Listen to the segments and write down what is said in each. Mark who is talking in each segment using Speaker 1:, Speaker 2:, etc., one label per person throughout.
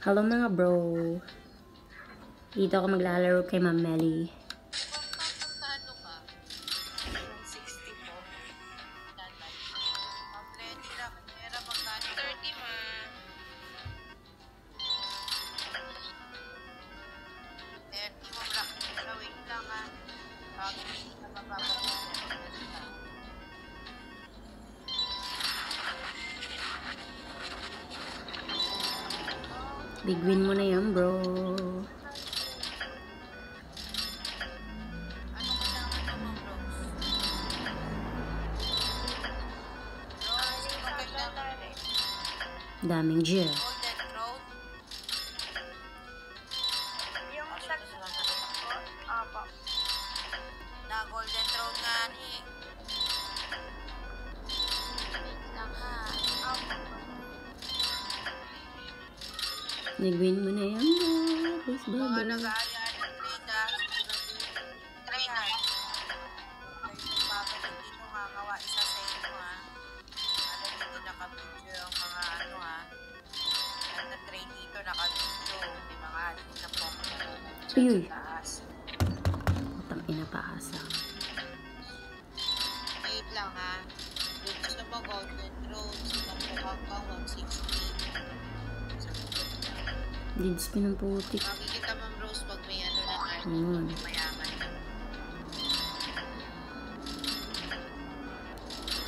Speaker 1: Hello mga bro. Dito ako maglalaro kay Ma'am Melly.
Speaker 2: Magkano ka? 160 po. Tatay. Pampleti lang. Pera magkano? 30 ma. 30 mo lang. Wait lang ha. Bakit hindi ka mapapagod?
Speaker 1: Big win mo na yan bro.
Speaker 2: Ano kailangan mo bro? Rose, ano kailangan mo?
Speaker 1: Daming G.
Speaker 2: Golden Road?
Speaker 3: Yung sagot ko, opo.
Speaker 2: Na Golden Road nga ni. Wait lang ha.
Speaker 3: Opo.
Speaker 1: Big win mo na yan bro. Please bro.
Speaker 2: Mga nag-aaya ng trade ha. Trade ha. Kayo nagpapalik dito nga ngawa isa sa inyo ha. Alam dito nakabidyo ang mga ano ha. Ang na-trade dito nakabidyo. May mga admin na po.
Speaker 1: Uy.
Speaker 2: Sa taas.
Speaker 1: Utang ina paasa.
Speaker 2: Wait lang ha. Kung gusto mo Golden Road, sinampukan ka 160.
Speaker 1: Leads pinamputik.
Speaker 2: Makikita Ma'am Rose pag may ano na card.
Speaker 1: Ayun.
Speaker 2: Mayaman na.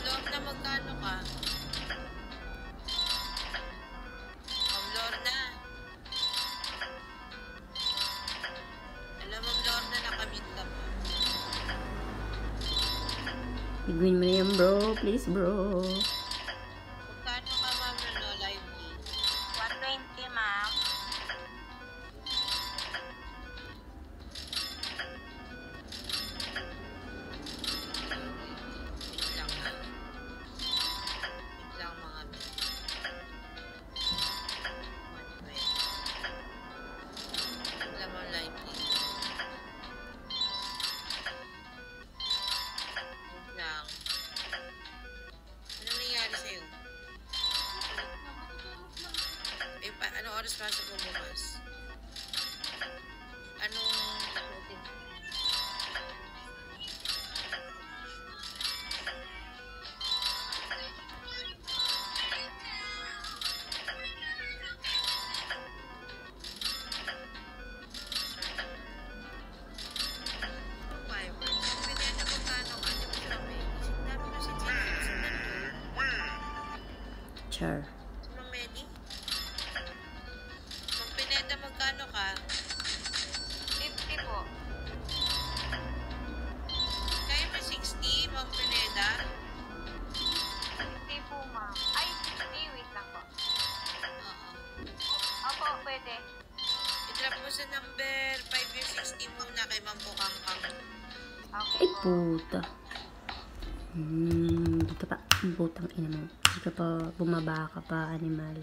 Speaker 2: Lord na magkano ka? Ma'am Lorna. Alam Ma'am Lorna nakamit ka mo.
Speaker 1: Big win mo na yan bro. Please bro.
Speaker 2: Magkano ka Ma'am no live key?
Speaker 3: 120, ma'am.
Speaker 2: Wait lang ha. Wait lang mga men. 120. Alam mo live key. Wait lang. Ano nangyari sa'yo? Eh, ano oras pasok mo bukas? Anong susuotin mo? Fiber. Pwede na magkano ka? Di ba sila may isip namin kasi sa nandun?
Speaker 1: Char.
Speaker 2: Si Ma'am Medi? Ma'am Pineda, magkano ka?
Speaker 3: 50 po.
Speaker 2: Kaya ba 60, Ma'am Pineda?
Speaker 3: 50 po, ma'am. Ay, 50. Wait lang po.
Speaker 2: Oo.
Speaker 3: Opo, pwede.
Speaker 2: I-drop mo sa number 5 year 60 muna kay Ma'am Bukangkang.
Speaker 3: Okay
Speaker 1: Ay
Speaker 3: po.
Speaker 1: puta. Dito pa. Putang ina mo. Hindi ka pa bumaba ka pa animal.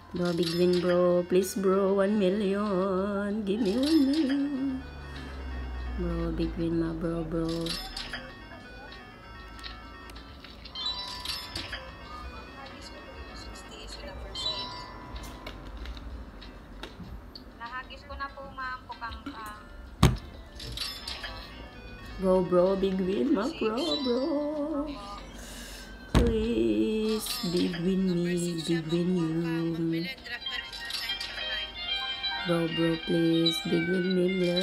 Speaker 1: Bro, big win bro. Please bro, 1 million. Give me 1 million. Bro, big win ma bro.
Speaker 2: Hagis ko 60 sila per seat.
Speaker 3: Nahagis ko na po, ma'am. Pukang
Speaker 1: Bro, big win ma bro. Please, big win me, big win you.
Speaker 2: Pinag-drop ka rin sa time sa line.
Speaker 1: Bro, please, big win me bro.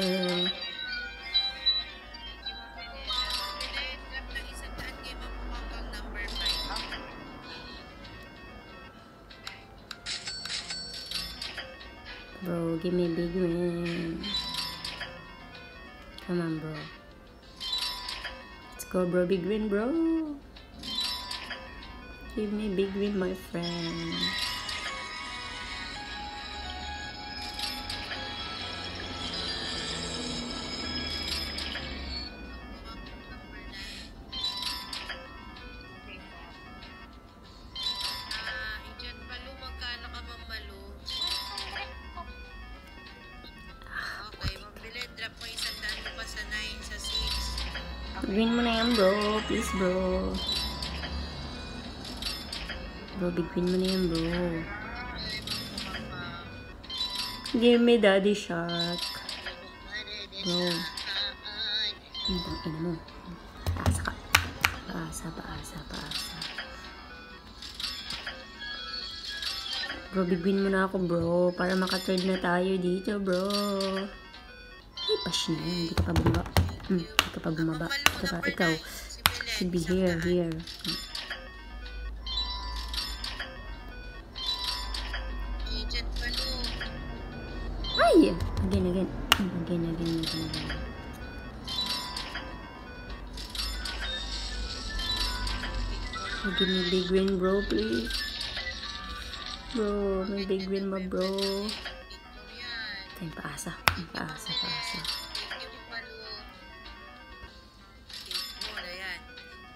Speaker 2: Pinag-drop ng 100 kay Ma'am Bukangkang number 5.
Speaker 1: Bro, give me big win. Come on, bro. Let's go, bro. Big win, bro. Give me big win, my friend. win mo na yan, bro. Please, bro. Bro, big win mo na yan, bro. Give me daddy shark. Bro. Ang ina mo. Paasa ka. Paasa. Bro, big win mo na ako, bro. Para maka-third na tayo dito, bro. Ay, pash na yun. Hindi ka pa bumaba. Hindi ka pa bumaba. Ikaw. Should be here.
Speaker 2: Agent Balu.
Speaker 1: Ay! Again. Give me big win, bro, please. Bro, may big win ba, bro? Tayo, paasa.
Speaker 2: Thank you, Balu.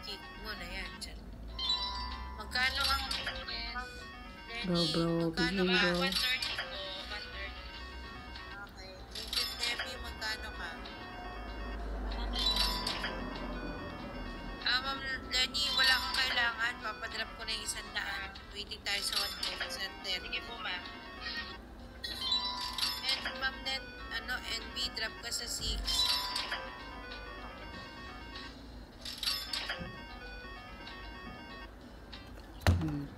Speaker 2: Kick mo na yan. Magkano ang
Speaker 1: Bro, big win, bro.
Speaker 2: 130 po. 130. Okay. Agent Debbie, magkano ka? Ma'am Lenny, wala kang kailangan. Papadrop ko na yung 100. Waiting tayo sa 130. Sige po, ma'am. And ma'am Net, NB, drop ka sa 6.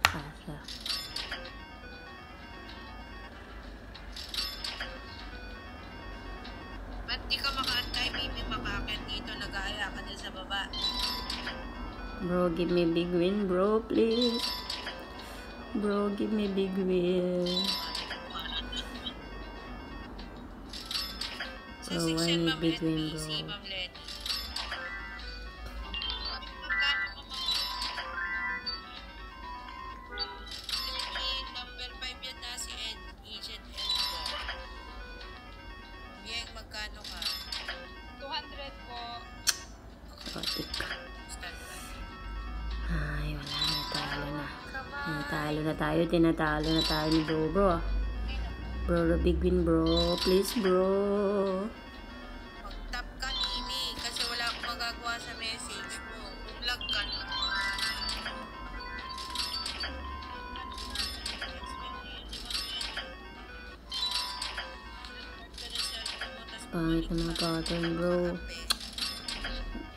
Speaker 1: Paasa.
Speaker 2: Ba't di ka makaantay, baby? Makakit dito. Nag-aaya ka na sa baba.
Speaker 1: Bro, give me big win, bro, please. Bro, give me big win.
Speaker 2: Sa
Speaker 1: Bro, I
Speaker 2: 6 yan,
Speaker 1: need
Speaker 2: ma'am
Speaker 1: big win,
Speaker 2: NBC,
Speaker 1: bro.
Speaker 2: ma'am Lenny. Magkano ka, ma'am? Lenny, number 5 yan na si Agent Edgo. Yang, magkano ka?
Speaker 3: 200 po.
Speaker 1: Kapatik.
Speaker 2: Standby.
Speaker 1: Ay, wala. Natalo na.
Speaker 2: Come on.
Speaker 1: Tinatalo na tayo ni bro. Bro, big win, bro. Please, bro.
Speaker 2: Mag-tap ka, Mimi, kasi wala akong magagawa sa message mo. Kung lag ka na.
Speaker 1: Pangit na mga pattern, bro.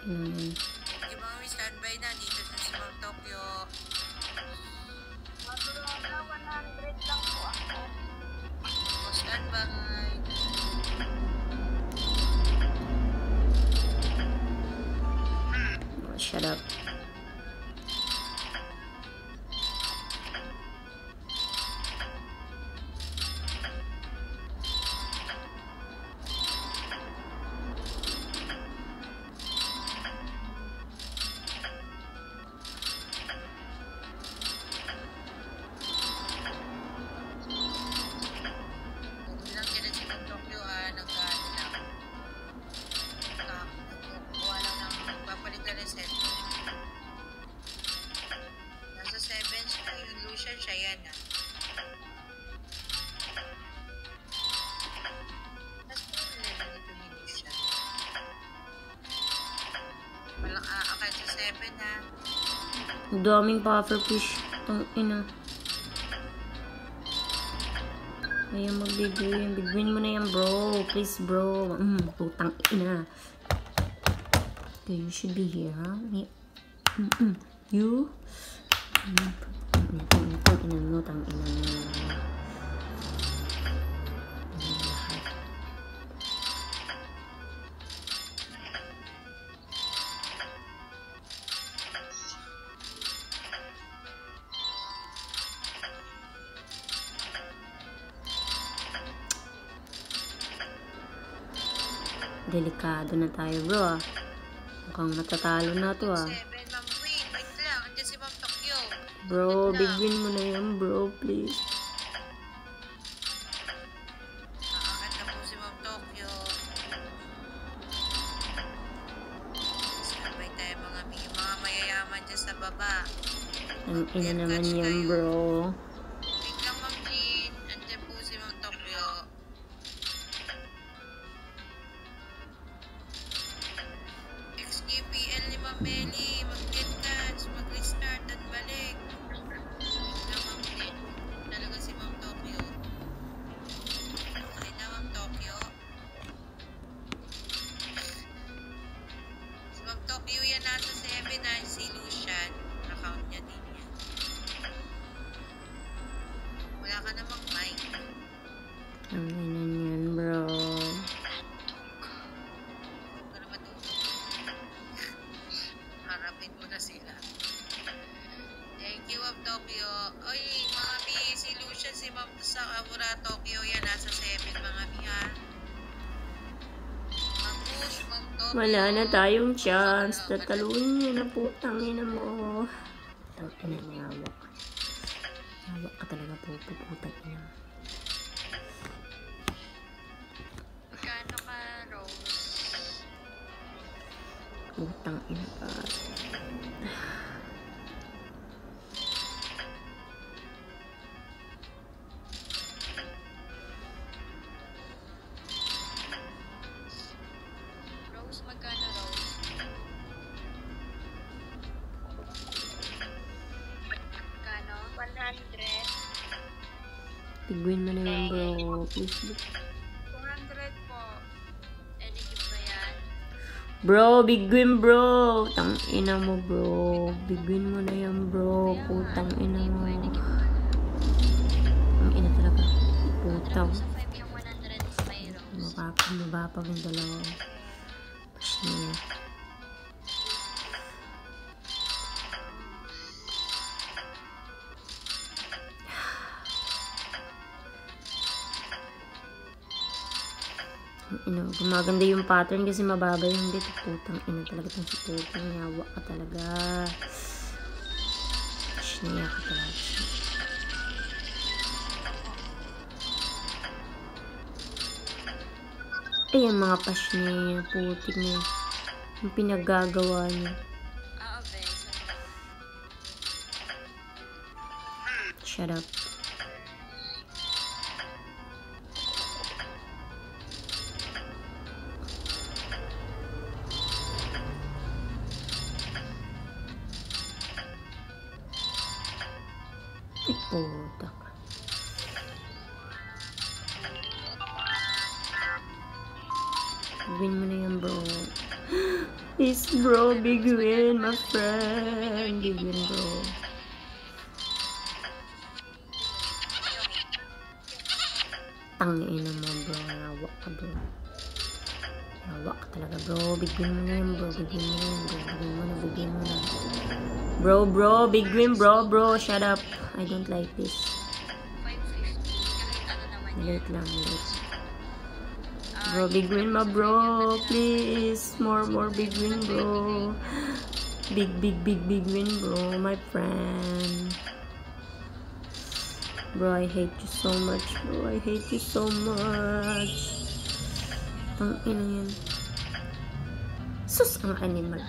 Speaker 2: Sige mga may standby na dito sa Small Tokyo.
Speaker 3: Maduro na 100 lang po ako.
Speaker 2: Standby.
Speaker 1: Oh, shut up.
Speaker 2: Huwag lang dyan sa Small Tokyo nag-ano lang. Nagkukuha lang ng papalitan ng set. Nasa 7 siya, yung Lucian siya yan Mas po level nito ni Lucian. Walang aakay sa 7
Speaker 1: Ang daming pufferfish. Ang ina. Ayaw magbigay. Big win mo na yan, bro. Please, bro. Putang ina. Okay, you should be here, huh? You? Tang ina mo. Delikado na tayo, bro. Mukhang matatalo na to,
Speaker 2: 7, Ma'am Queen. Wait lang. Andiyan si Ma'am Tokyo.
Speaker 1: Bro, big win mo na yan, bro. Please.
Speaker 2: Aakit na po si Ma'am Tokyo. Standby tayo mga mayayaman dyan sa baba.
Speaker 1: Ang ina naman yan, bro.
Speaker 2: Wait lang, Ma'am Jean. Andiyan po si Ma'am Tokyo. XQPL
Speaker 1: Ang inan yan, bro.
Speaker 2: Huwag ka na matulog. Harapin mo na sila. Thank you, Ma'am Tokyo. Oy, mga mi, si Lucian, si Ma'am sa Kamura Tokyo, yan, nasa 7, mga mi, ha. Mag-push, Ma'am Tokyo.
Speaker 1: Wala na tayong chance. Tataluin niya na putang ina mo. Putang ina niya, hawak. Hawak ka talaga po, putang ina mo.
Speaker 3: Magkano ka, Rose?
Speaker 1: Putang ina ka.
Speaker 3: Rose, magkano, Rose? Magkano? 100.
Speaker 1: Biguin mo na yan, bro. Please,
Speaker 3: 200 po. Any gift ba yan?
Speaker 1: bro, biguin, bro. Tang ina mo, bro. Biguin mo na yan, bro. Putang ina mo.
Speaker 3: Any gift ba?
Speaker 1: Ang ina talaga. Putang.
Speaker 3: Sa 5 yung 100 is may Rose.
Speaker 1: Mabapag yung dalawa. Pas niya. Gumaganda yung pattern kasi mababa yung dito. Putang ina talaga itong si putang. Yawa ka talaga. Shniya ka talaga. Ay, ang mga pas niya. Putik niya. Yung pinaggagawa niya.
Speaker 3: Besa.
Speaker 1: Shut up. Puta ka. Win mo na yan, bro. Yes, bro. Big win, my friend. Big win, bro. Tangina mo, bro. Nawa ka, bro. Nawa ka talaga, bro. Big win mo na yan, bro. Big win mo na yan, bro. Big win mo na, big win mo na. Bro. Big win, bro. Shut up. I don't like this.
Speaker 3: 550. Kahit ano naman yan.
Speaker 1: Late lang, late. Bro, big win ma, bro. Please. More big win, bro. Big win, bro. My friend. Bro, I hate you so much, bro. I hate you so much. Ang ina yan. Sus, ang animal.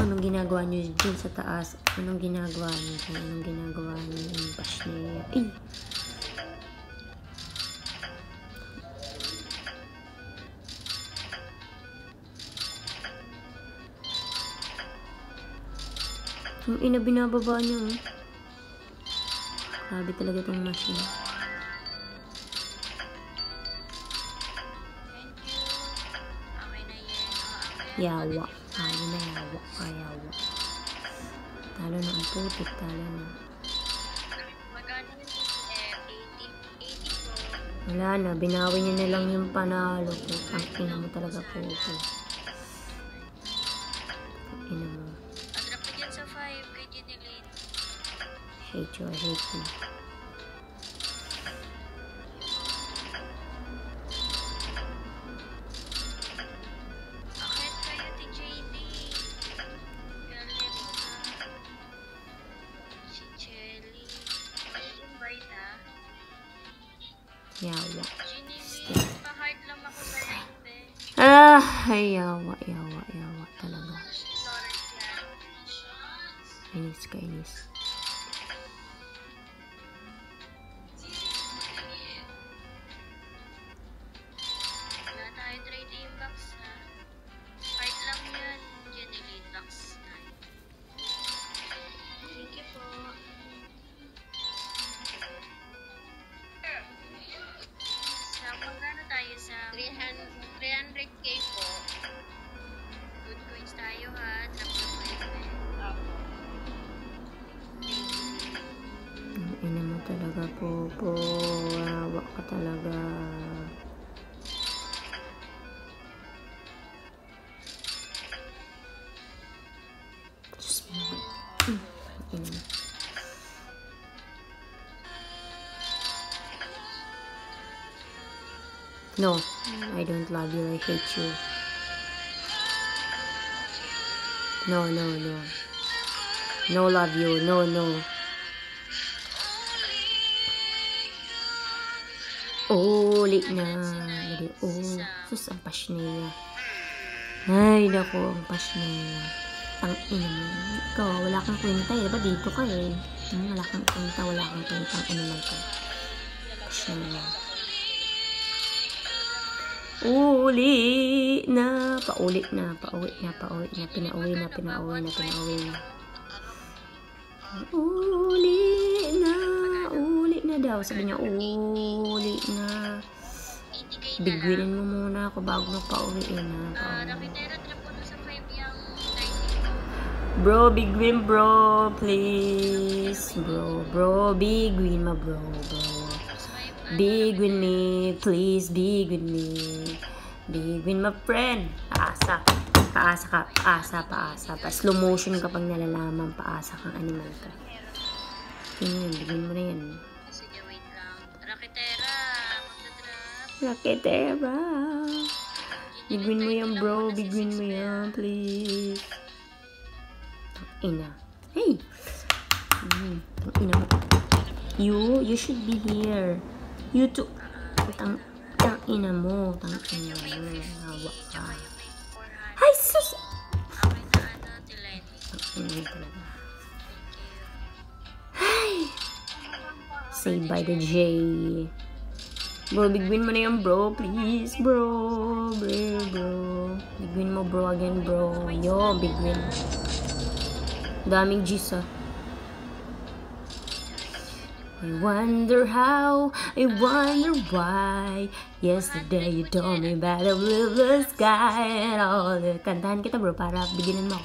Speaker 1: Anong ginagawa niyo dyan sa taas? Anong ginagawa niyo dyan? Anong ginagawa niyo? Yung bash niya. Ay! Ang ina, binababa niyo. Grabe talaga itong machine.
Speaker 3: Thank you. Okay na yan. Okay.
Speaker 1: Yawa. Talo na yawa. Yawa. Talo na ang putik. Talo na.
Speaker 3: Magkano yung DCF? 80 po.
Speaker 1: Wala na. Binawi niya na lang yung panalo ko. Ang ina mo talaga po. Ang ina mo.
Speaker 3: Drop ko dyan sa 5 kay Jeneline.
Speaker 1: Hate you. I hate you.
Speaker 3: Akit kayo, TJD. Galerika. Si Chelly. May invite ha.
Speaker 1: Yawa.
Speaker 3: Jeneline, pa-heart lang ako sa live eh.
Speaker 1: Ay, yawa talaga.
Speaker 3: Lawrence yan.
Speaker 1: Inis ka, inis.
Speaker 3: Wala tayo trade inbox ha. Heart lang yan. Jeneline, box 9. Thank you po. Sa magkano tayo sa 300k po. Good coins tayo ha. Drop na po yun eh.
Speaker 1: Ang ina mo talaga, Popo. Awa ka talaga. Diyos mo. Ina mo. No, I don't love you. I hate you. No, no, no. No love you. No, no. Uli na. Sus, ang pas niya. Ay, naku, ang pas niya. Ang ina mo. Ikaw, wala kang kwenta eh. Diba dito ka eh? Wala kang kwenta, wala kang kwenta. Ang ina mo ka. Pas niya. Uli na. Paulit na. Pauwi na. Pauwi na. Pinauwi na. Pinauwi na. Pinauwi na. Uli na. Uli na daw. Sabi niya, uli na. Bigwinin mo muna ako bago magpauwi na.
Speaker 3: Rakitera, trip ko na sa 5 yung 90.
Speaker 1: Bro, bigwin bro. Please. Bro. Bigwin ma bro. Big with me, please, big with me. Big with my friend. Paasa. Paasa ka. Paasa. Slow motion kapag nalalaman. Paasa kang animal ka. Yun, bigyan mo na yan.
Speaker 3: Sige, wait lang. Rakitera, magdadrop.
Speaker 1: Rakitera. Bigwin mo yan, bro. Bigwin mo yan, please. Ina. Hey! Ina mo. You should be here. You too. Tang ina mo. Tang ina mo. Hawa ka. Ay, sus!
Speaker 3: Okay na ano, Tilen.
Speaker 1: Tang ina mo talaga. Ay! Say bye to Jay. Bro, bigwin mo na yan, bro. Please, bro. Bigwin mo, bro, again, bro. Yo, bigwin. Daming G's, ah. I wonder how, I wonder why. Yesterday you told me about the blue sky and all the... Kantahan kita bro para bigyan mo.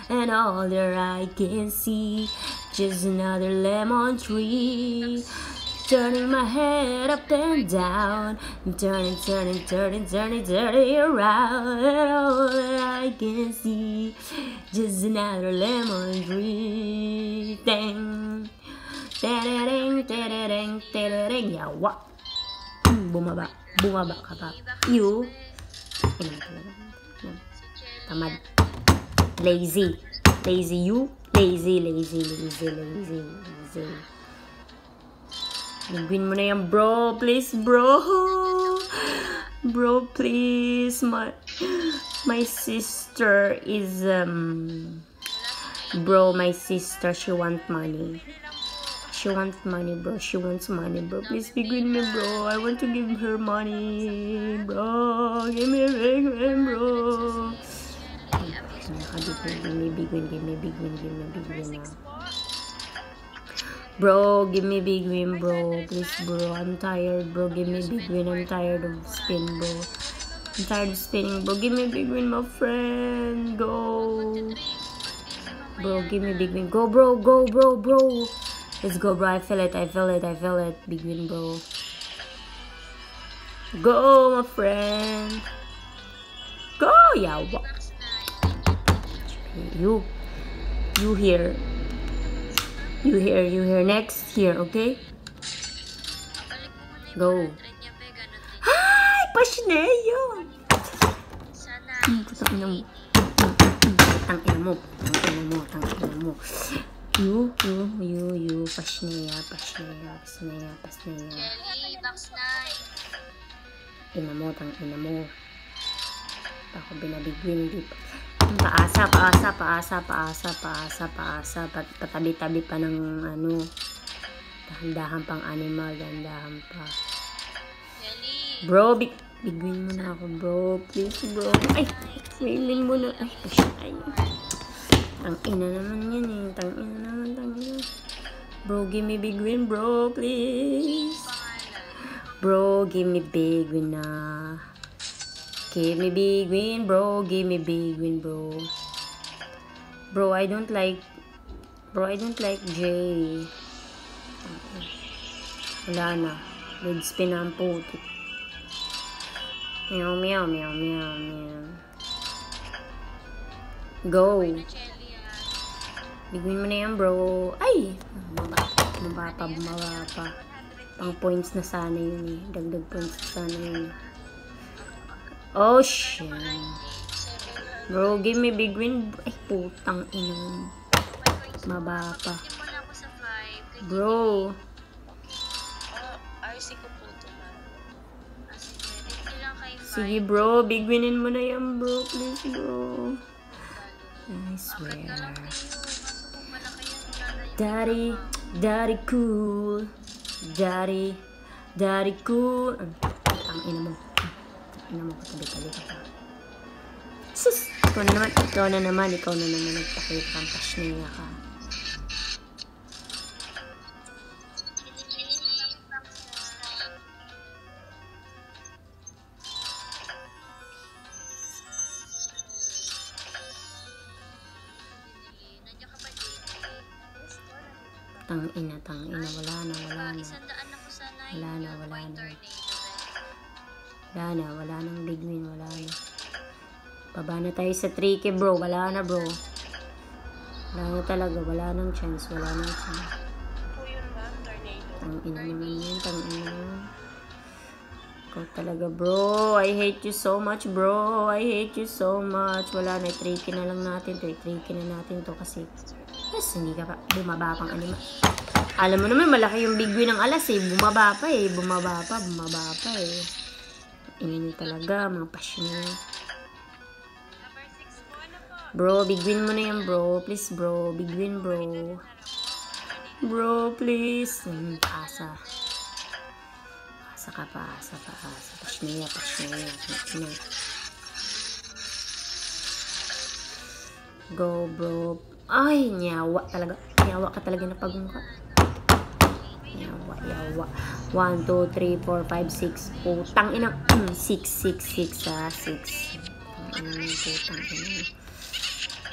Speaker 1: And all that I can see, just another lemon tree. Turning my head up and down, turning around. And all that I can see, just another lemon tree. Dang. Tereng, yawa. Bumaba ka pa. You. Tamad. Lazy you. Lazy. Bigwin mo na yan, bro. Please, bro. Bro, please. My sister is, bro, my sister, she want money. She wants money, bro. Please bigwin me, bro. I want to give her money, bro. Give me a big win, bro. Give me big win. Bro, give me big win, bro. Please, bro. I'm tired, bro. Give me big win. I'm tired of spin, bro. I'm tired of spinning, bro. Give me big win, my friend. Go. Bro, give me big win. Go, bro. Let's go, bro. I feel it. Big win, bro. Go, my friend. Go, yawa. You here. Next here, okay? Go. Hi, Pasneyo. Tang ina mo. You, Pasneya.
Speaker 3: Jelly, box 9.
Speaker 1: Ina mo. Ako binabigwin dito. Paasa. Patabi-tabi pa ng ano. Dahan-dahan pang animal. Dahan-dahan pa.
Speaker 3: Jelly.
Speaker 1: Bro, bigwin mo na ako, bro. Please, bro. Ay, bigwin mo na. Ay. Tang-ina naman yan eh. Tang-ina. Bro, give me big win, bro. Please. Bro, give me big win na. Give me big win, bro. Bro, I don't like Jay. Wala na. Red spin na ang putik. Meow, meow, meow, meow, meow. Go.
Speaker 3: Na Chelly yan.
Speaker 1: Biguin mo na yan, bro. Ay! Bumaba pa. Pang points na sana yun eh. Dagdag points na sana yun. Oh, shit. Bro, give me big win. Ay, putang ina. Maba pa.
Speaker 3: Hindi mo na ako sa 5.
Speaker 1: Bro.
Speaker 2: RC ko po ito, ma'am.
Speaker 3: Sige, hindi lang kay 5.
Speaker 1: Sige, bro. Big winin mo na yan, bro. Please, bro. I swear. Daddy cool. Daddy cool. Ang ina mo. Katabi-tabi ka pa. Sus! Ikaw na naman. Nagpakita kang pasniya ka.
Speaker 3: Nandiyan ka ba, JD?
Speaker 1: Tang ina. Wala na.
Speaker 3: 100 ako sa 9.
Speaker 1: Wala na. Wala nang big win. Wala na. Baba na tayo sa 3K, bro. Wala na, bro. Wala na talaga. Wala nang chance.
Speaker 2: Po yun, ma'am. Tornado.
Speaker 1: Tang ina naman yun. Ikaw talaga, bro. I hate you so much, bro. Wala na. 3K na lang natin to. 3K na natin to kasi yes, hindi ka pa. Bumaba pang anima. Alam mo naman, malaki yung big win ng alas eh. Bumaba pa eh. Ina nyo talaga, mga passion nyo.
Speaker 2: Number 6 po, ano po?
Speaker 1: Bro, big win mo na yan, bro. Please, bro. Big win, bro. Bro, please. Paasa. Paasa ka. Pasniya. Go, bro. Ay, nyawa talaga. Nyawa ka talaga na pagong ka. Yawa. 1, 2, 3, 4, 5, 6. Putang ina. 6. 6. Putang ina.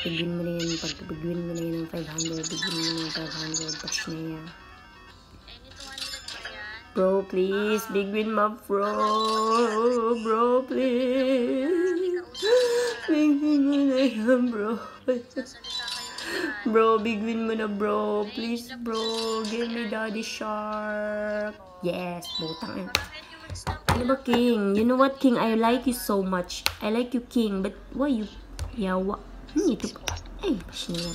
Speaker 1: Bigwin mo na yan. Pagbigwin mo na yan ng 500. Bigwin mo na yung 500. Pas na yan.
Speaker 3: Any 200 pa yan?
Speaker 1: Bro, please. Bigwin mo, bro. Bro, please. Bigwin mo na yan, bro.
Speaker 3: Sasalita kayo lahat.
Speaker 1: Bro, big win mo na, bro. Please, bro. Give me Daddy Shark. Yes, butang ina.
Speaker 3: Bakit yung mag-stop?
Speaker 1: Ano ba, King? You know what, King? I like you so much. I like you, King. But why you... Yawa. Ito pa. Ay, pasniya.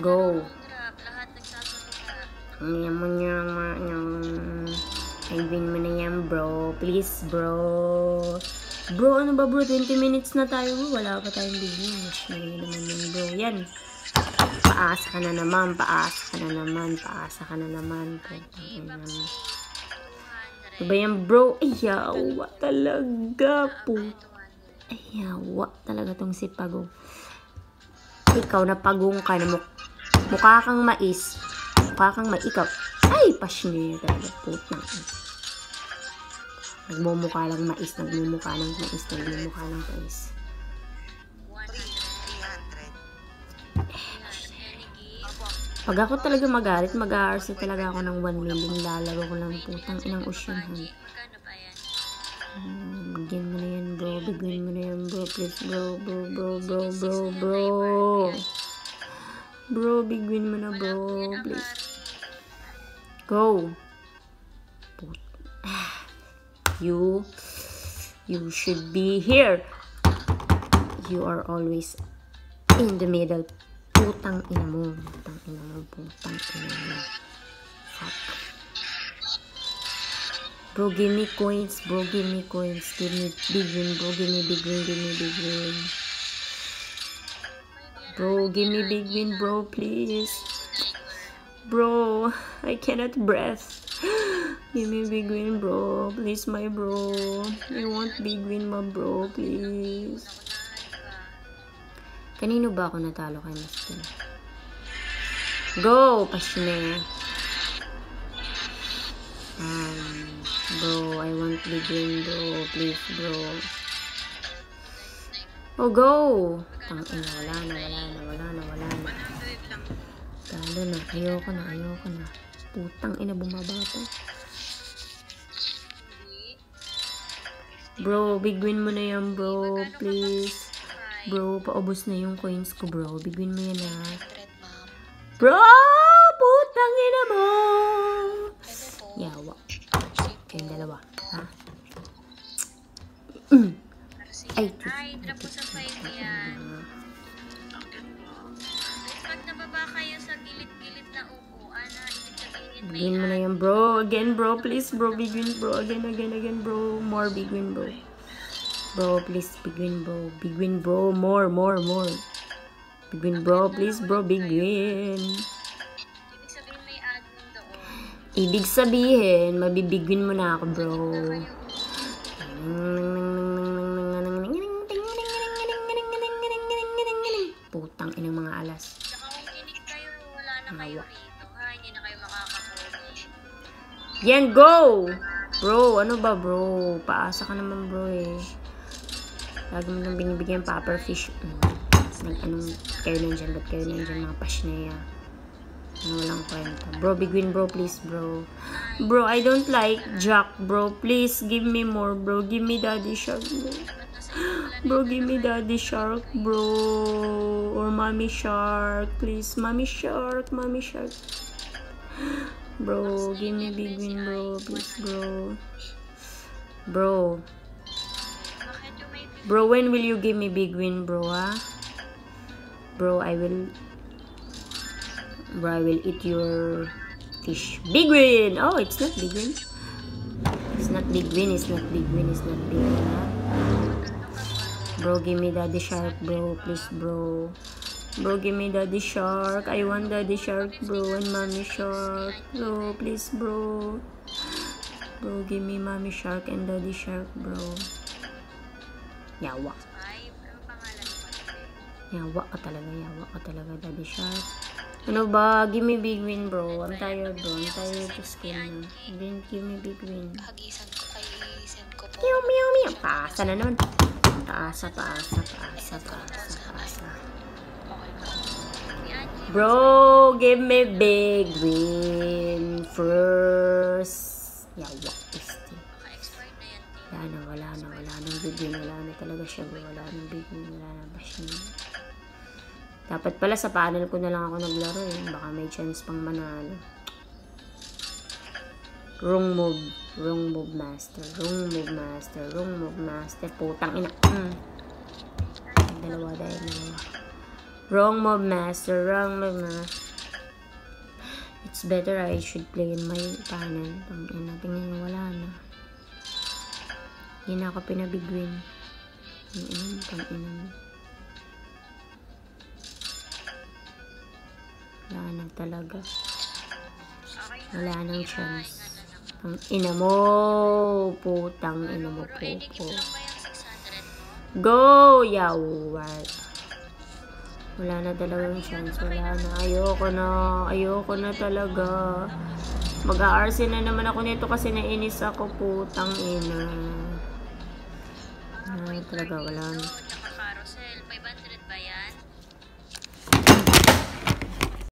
Speaker 1: Go.
Speaker 3: Drop. Lahat nagsasalita.
Speaker 1: I win mo na yan, bro. Please, bro. Bro, ano ba, bro? 20 minutes na tayo. Wala pa tayong bigyan. Pasniya naman yun, bro. Yan. Paasa ka na naman. Ano ba yan, bro? Ayawa talaga po. Ayawa talaga tong si Pagong. Ikaw na Pagong ka na mukha kang mais. Ikaw. Ay, pasniya talaga po. Nagmumukha lang mais. Nagmumukha ng mais.
Speaker 2: 300.
Speaker 1: Pag ako talaga magalit, mag-aarsi talaga ako ng 1 million. Lalaro ko lang putang inang ocean.
Speaker 3: Magkano pa yan?
Speaker 1: Bigyan mo na yan, bro. Bigyan mo na yan, bro. Please, bro. Bro, bigyan mo na, bro. Please. Go. You should be here. You are always in the middle. Putang ina mo. Fuck. Bro, give me coins. Give me big win, bro. Give me big win. Bro, give me big win, bro, please. Bro, I cannot breathe. Give me big win, bro. Please, my bro. I want big win, my bro, please. Kanino ba ako natalo kay Master? Go! Passionate. Bro, I want big win, bro. Please, bro. Oh, go! Tangina, wala na. Wala na. Ayoko na. Putang ina, bumaba pa.
Speaker 3: Hindi.
Speaker 1: Bro, big win mo na yan, bro. Please. Bro, paubos na yung coins ko, bro. Big win mo yan, ha.
Speaker 4: 100, ma'am.
Speaker 1: Bro! Putang ina mo!
Speaker 4: Pwede po.
Speaker 1: Yawa. Kayong dalawa, ha? Ay,
Speaker 3: Ay, drop po sa 5 yan. Pag nababa kayo sa gilid-gilid na upuan, ibig sabihin may
Speaker 1: Big win mo na yan, bro. Again, bro. Please, bro. Big win, bro. Again, bro. More big win, bro. Bro, please. Big win, bro. Big win, bro. More. Big win, bro. Please, bro. Big win.
Speaker 3: ibig sabihin may admin doon.
Speaker 1: Ibig sabihin, mabibig win mo na ako, bro. Putang ina mga alas.
Speaker 3: Tsaka kung kinig kayo, wala na kayo rito. Ha, hindi na kayo makakapogi.
Speaker 1: Yan, go! Bro, ano ba, bro? Paasa ka naman, bro, eh. Lagi mo nang binibigyan popper fish. Anong kayo nandyan? Ba't kayo nandyan, mga pasneya? Ano, walang kwenta. Bro, big win, bro, please, bro. Bro, I don't like Jack, bro. Please, give me more, bro. Give me Daddy Shark, bro.
Speaker 3: Ba't nasa iyo wala na
Speaker 1: Bro, give me Daddy Shark, bro. Or Mommy Shark, please. Mommy Shark. Bro, give me big win, bro. Please, bro. Bro.
Speaker 3: bakit yung may
Speaker 1: Bro, when will you give me big win, bro, ha? Bro, I will eat your fish. Big win! Oh, it's not big win. It's not big win, ha? Bro, give me Daddy Shark, bro. Please, bro. Bro, give me Daddy Shark. I want Daddy Shark, bro. And Mommy Shark. Bro, please, bro. Bro, give me Mommy Shark and Daddy Shark, bro. Yawa.
Speaker 3: 5? Ano pangalan mo ba?
Speaker 1: Yawa ka talaga, Daddy Shark. Ano ba? Give me big win, bro. I'm tired, bro. I'm tired to school na. Then, give me big win.
Speaker 4: Hagisan ko ay send ko po.
Speaker 1: Meow, meow, meow. Paasa na naman. Paasa.
Speaker 4: Okay po.
Speaker 3: Si Angie.
Speaker 1: Bro, give me big win first. Yawa, este.
Speaker 3: Naka-expired na yan.
Speaker 1: Wala nang big win. Wala na talaga siya, bro. Wala nang big win. Wala na ba siya? Dapat pala sa panel ko na lang ako naglaro, eh. Baka may chance pang manalo. Wrong move master. Putang ina. Dalawa. Wrong move master. It's better I should play in my panel. Tingnan nyo, wala na. Hindi na ako pinabigwin. Wala na talaga. Wala nang chance. Ang ina mo. Putang ina mo,
Speaker 3: Puro
Speaker 1: po.
Speaker 3: lang ba yung 600 mo?
Speaker 1: Go! Yawa. Wala na talagang chance. Wala na. Ayoko na talaga. Mag-a-RC na naman ako nito kasi nainis ako. Putang ina. Talaga wala na.